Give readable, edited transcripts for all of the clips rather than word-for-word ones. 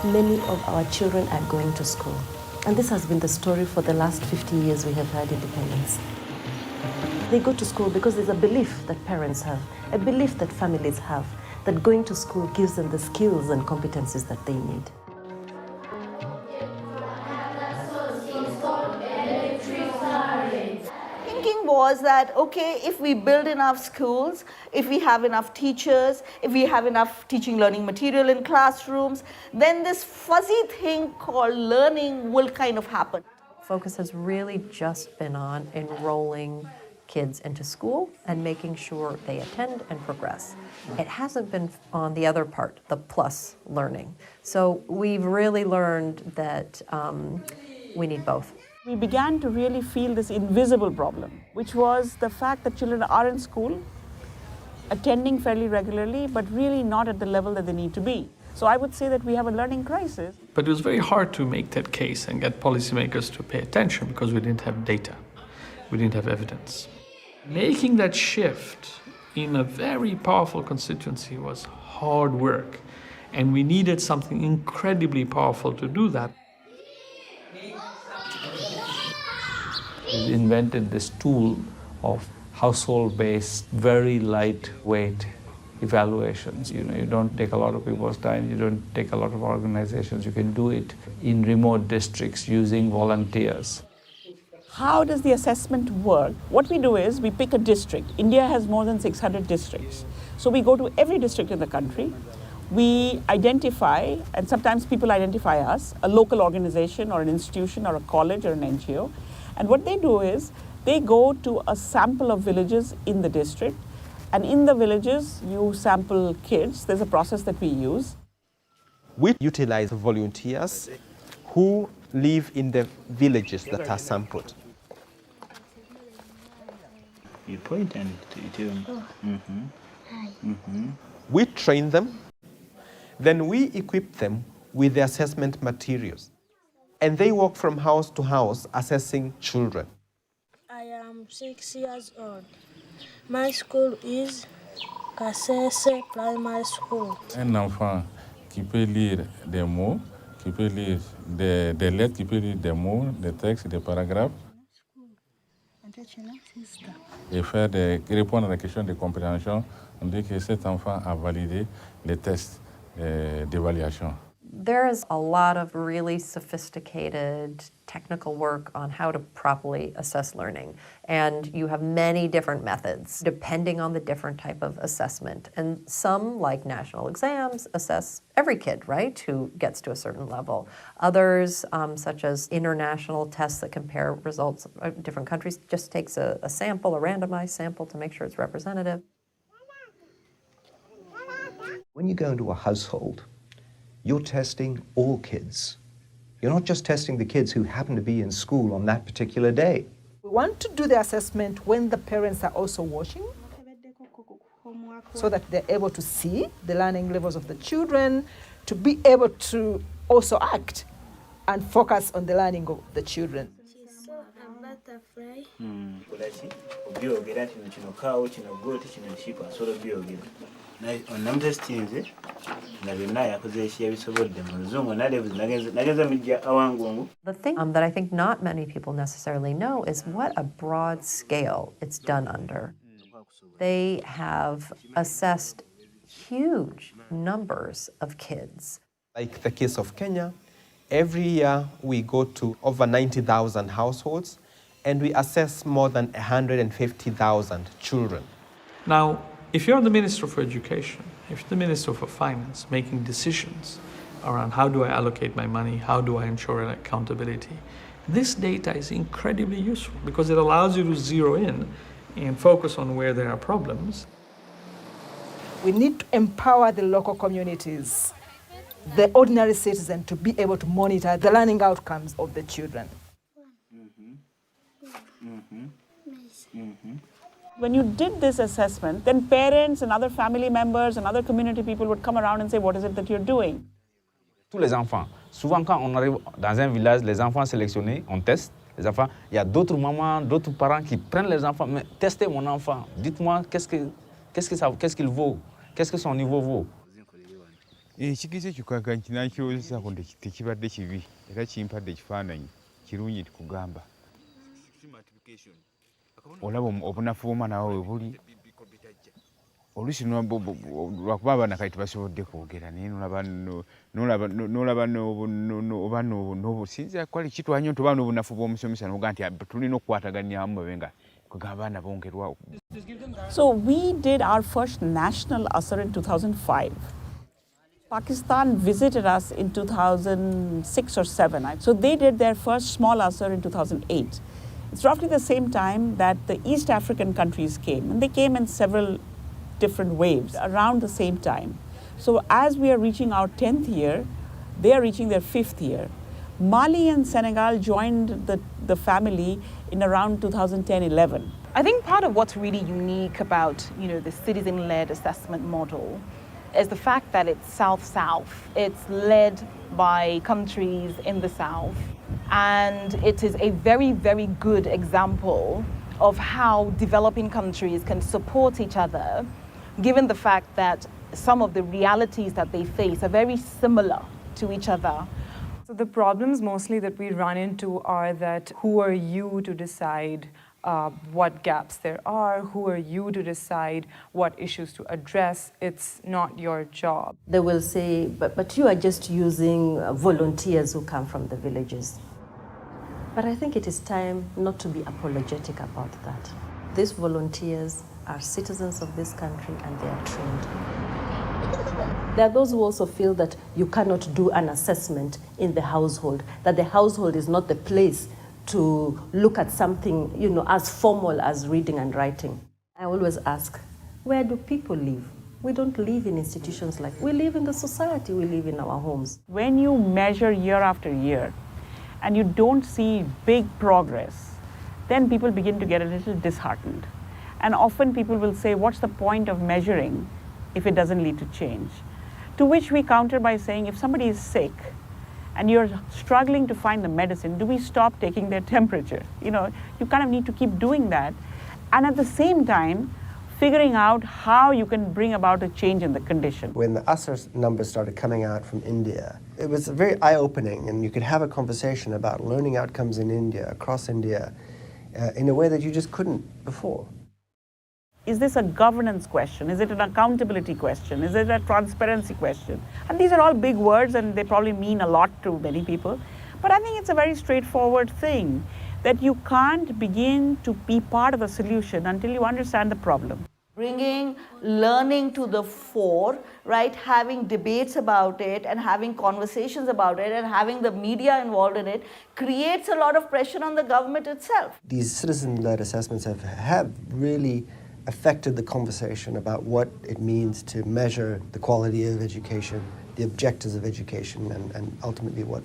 many of our children are going to school. And this has been the story for the last 50 years we have had independence. They go to school because there's a belief that parents have, a belief that families have, that going to school gives them the skills and competencies that they need. Thinking was that, okay, if we build enough schools, if we have enough teachers, if we have enough teaching learning material in classrooms, then this fuzzy thing called learning will kind of happen. Focus has really just been on enrolling kids into school and making sure they attend and progress. It hasn't been on the other part, the plus learning. So we've really learned that we need both. We began to really feel this invisible problem, which was the fact that children are in school, attending fairly regularly, but really not at the level that they need to be. So I would say that we have a learning crisis. But it was very hard to make that case and get policymakers to pay attention because we didn't have data. We didn't have evidence. Making that shift in a very powerful constituency was hard work, and we needed something incredibly powerful to do that. We invented this tool of household-based, very lightweight evaluations. You don't take a lot of people's time, you don't take a lot of organizations. You can do it in remote districts using volunteers. How does the assessment work? What we do is we pick a district. India has more than 600 districts. So we go to every district in the country. We identify, and sometimes people identify us, a local organization or an institution or a college or an NGO. And what they do is they go to a sample of villages in the district. And in the villages, you sample kids. There's a process that we use. We utilize volunteers who live in the villages that are sampled. You point and you We train them, then we equip them with the assessment materials. And they walk from house to house assessing children. I am 6 years old. My school is Kasese Primary School. Un enfant qui peut lire des mots, qui peut lire des lettres, qui peut lire des mots, des textes, des paragraphes, et répondre à la question de compréhension, on dit que cet enfant a validé les tests d'évaluation. There is a lot of really sophisticated technical work on how to properly assess learning. And you have many different methods depending on the different type of assessment. And some, like national exams, assess every kid, right, who gets to a certain level. Others, such as international tests that compare results of different countries, just takes a sample, a randomized sample to make sure it's representative. When you go into a household, you're testing all kids. You're not just testing the kids who happen to be in school on that particular day. We want to do the assessment when the parents are also watching, so that they're able to see the learning levels of the children, to be able to also act and focus on the learning of the children. She saw a butterfly. The thing that I think not many people necessarily know is what a broad scale it's done under. They have assessed huge numbers of kids. Like the case of Kenya, every year we go to over 90,000 households and we assess more than 150,000 children. Now, if you're the Minister for Education, if you're the Minister for Finance, making decisions around how do I allocate my money, how do I ensure accountability, this data is incredibly useful because it allows you to zero in and focus on where there are problems. We need to empower the local communities, the ordinary citizen, to be able to monitor the learning outcomes of the children. When you did this assessment, then parents and other family members and other community people would come around and say, what is it that you're doing? Tous les enfants. Souvent, quand on arrive dans un village, les enfants sélectionnés, on teste les enfants. Il y a d'autres mamans, d'autres parents qui prennent les enfants. Mais testez mon enfant. Dites-moi qu'est-ce qu'il vaut, qu'est-ce que son niveau vaut. Ekigezo ekyo nakirowoozaako tekibadde kibi era kimpadde ekifaananyi kirungi kugamba. Olaba obunafu bw'omwana wawe we buli oluusi lwakuba abaana kale tebasobodde kwogera naye n'olaba sinza kwali kitwanya nti oba n'obunafu bw'omusomesa n'oga nti tulina okukwataganyamu babe nga kwegamba abaana bongerwawo. So we did our first national Aser in 2005. Pakistan visited us in 2006 or 7. So they did their first small Aser in 2008. It's roughly the same time that the East African countries came, and they came in several different waves around the same time. So as we are reaching our 10th year, they are reaching their 5th year. Mali and Senegal joined the family in around 2010-11. I think part of what's really unique about, the citizen-led assessment model is the fact that it's South-South. It's led by countries in the South, and it is a very, very good example of how developing countries can support each other, given the fact that some of the realities that they face are very similar to each other. So the problems mostly that we run into are that who are you to decide what gaps there are, who are you to decide what issues to address? It's not your job. They will say, but you are just using volunteers who come from the villages. But I think it is time not to be apologetic about that. These volunteers are citizens of this country and they are trained. There are those who also feel that you cannot do an assessment in the household, that the household is not the place to look at something, as formal as reading and writing. I always ask, where do people live? We don't live in institutions we live in the society, we live in our homes. When you measure year after year and you don't see big progress, then people begin to get a little disheartened. And often people will say, what's the point of measuring if it doesn't lead to change? To which we counter by saying, if somebody is sick and you're struggling to find the medicine, do we stop taking their temperature? You kind of need to keep doing that. And at the same time, figuring out how you can bring about a change in the condition. When the Aser numbers started coming out from India, it was very eye-opening, and you could have a conversation about learning outcomes in India, across India, in a way that you just couldn't before. Is this a governance question? Is it an accountability question? Is it a transparency question? And these are all big words and they probably mean a lot to many people. But I think it's a very straightforward thing that you can't begin to be part of the solution until you understand the problem. Bringing learning to the fore, right? Having debates about it and having conversations about it and having the media involved in it creates a lot of pressure on the government itself. These citizen-led assessments have really affected the conversation about what it means to measure the quality of education, the objectives of education, and ultimately what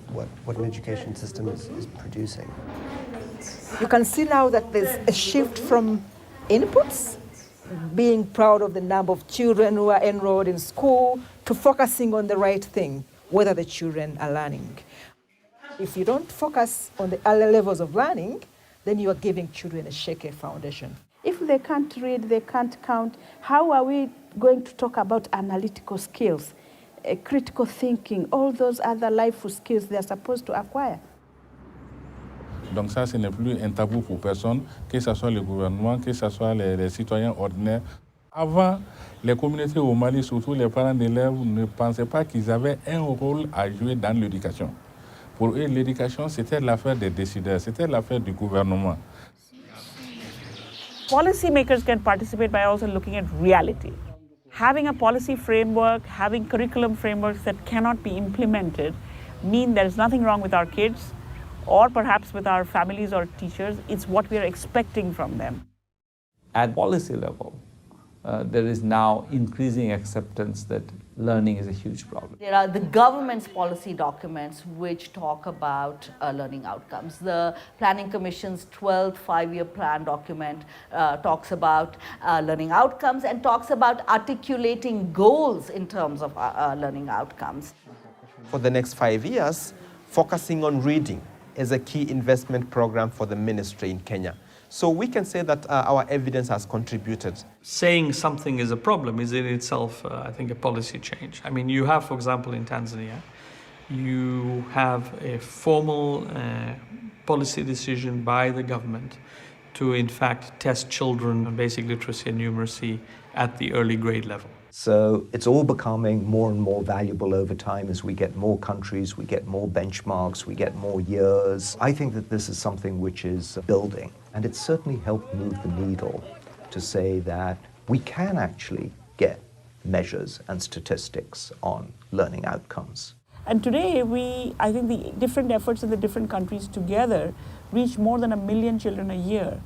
an education system is producing. You can see now that there's a shift from inputs, being proud of the number of children who are enrolled in school, to focusing on the right thing, whether the children are learning. If you don't focus on the early levels of learning, then you are giving children a shaky foundation. If they can't read, they can't count, how are we going to talk about analytical skills, critical thinking, all those other life skills they are supposed to acquire? Donc ça, ce n'est plus un tabou pour personne, que ce soit le gouvernement, que ce soit les citoyens ordinaires. Avant, les communautés au Mali, surtout les parents d'élèves, ne pensaient pas qu'ils avaient un rôle à jouer dans l'éducation. Pour eux, l'éducation, c'était l'affaire des décideurs, c'était l'affaire du gouvernement. Policymakers can participate by also looking at reality. Having a policy framework, having curriculum frameworks that cannot be implemented mean there's nothing wrong with our kids or perhaps with our families or teachers. It's what we are expecting from them. At policy level, there is now increasing acceptance that learning is a huge problem. There are the government's policy documents which talk about learning outcomes. The Planning Commission's 12th five-year plan document talks about learning outcomes and talks about articulating goals in terms of learning outcomes. For the next 5 years, focusing on reading is a key investment program for the ministry in Kenya. So we can say that our evidence has contributed. Saying something is a problem is in itself, I think, a policy change. I mean, you have, for example, in Tanzania, you have a formal policy decision by the government to, in fact, test children on basic literacy and numeracy at the early grade level. So it's all becoming more and more valuable over time as we get more countries, we get more benchmarks, we get more years. I think that this is something which is building, and it's certainly helped move the needle to say that we can actually get measures and statistics on learning outcomes. And today, I think the different efforts in the different countries together reach more than 1 million children a year.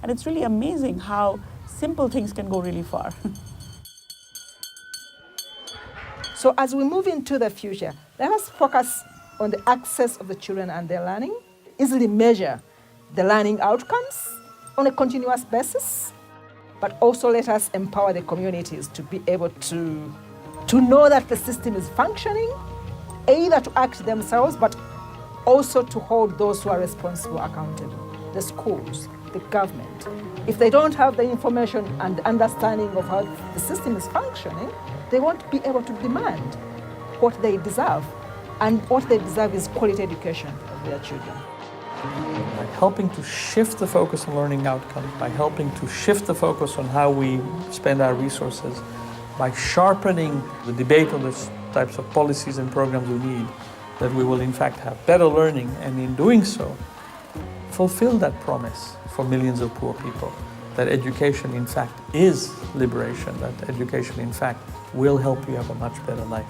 And it's really amazing how simple things can go really far. So as we move into the future, let us focus on the access of the children and their learning, easily measure the learning outcomes on a continuous basis, but also let us empower the communities to be able to know that the system is functioning, either to act themselves, but also to hold those who are responsible accountable, the schools, the government. If they don't have the information and understanding of how the system is functioning, they won't be able to demand what they deserve. And what they deserve is quality education of their children. By helping to shift the focus on learning outcomes, by helping to shift the focus on how we spend our resources, by sharpening the debate on the types of policies and programs we need, that we will in fact have better learning, and in doing so, fulfill that promise for millions of poor people, that education in fact is liberation, that education in fact will help you have a much better life.